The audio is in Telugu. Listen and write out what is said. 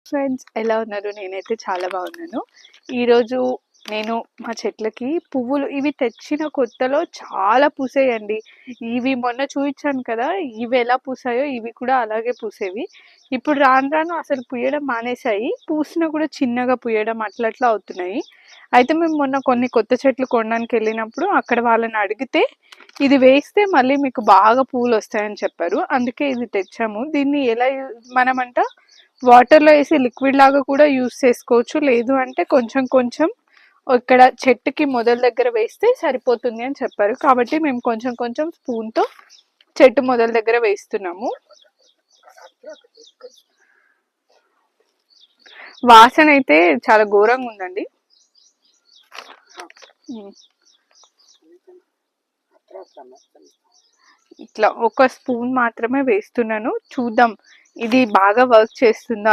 ఫ్రెండ్స్ ఎలా ఉన్నారు? నేనైతే చాలా బాగున్నాను. ఈరోజు నేను మా చెట్లకి పువ్వులు ఇవి తెచ్చిన కొత్తలో చాలా పూసాయండి. ఇవి మొన్న చూపించాను కదా, ఇవి ఎలా పూసాయో ఇవి కూడా అలాగే పూసేవి. ఇప్పుడు రాను రాను అసలు పూయడం మానేశాయి. పూసినా కూడా చిన్నగా పూయడం అట్లా అట్లా అవుతున్నాయి. అయితే మేము మొన్న కొన్ని కొత్త చెట్లు కొనడానికి వెళ్ళినప్పుడు అక్కడ వాళ్ళని అడిగితే ఇది వేస్తే మళ్ళీ మీకు బాగా పువ్వులు వస్తాయని చెప్పారు. అందుకే ఇది తెచ్చాము. దీన్ని ఎలా మనమంట వాటర్లో వేసి లిక్విడ్ లాగా కూడా యూస్ చేసుకోవచ్చు. లేదు అంటే కొంచెం కొంచెం ఇక్కడ చెట్టుకి మొదల దగ్గర వేస్తే సరిపోతుంది అని చెప్పారు. కాబట్టి మేము కొంచెం కొంచెం స్పూన్తో చెట్టు మొదల దగ్గర వేస్తున్నాము. వాసన అయితే చాలా ఘోరంగా ఉందండి. ఇట్లా ఒక స్పూన్ మాత్రమే వేస్తున్నాను. చూద్దాం ఇది బాగా వర్క్ చేస్తుందా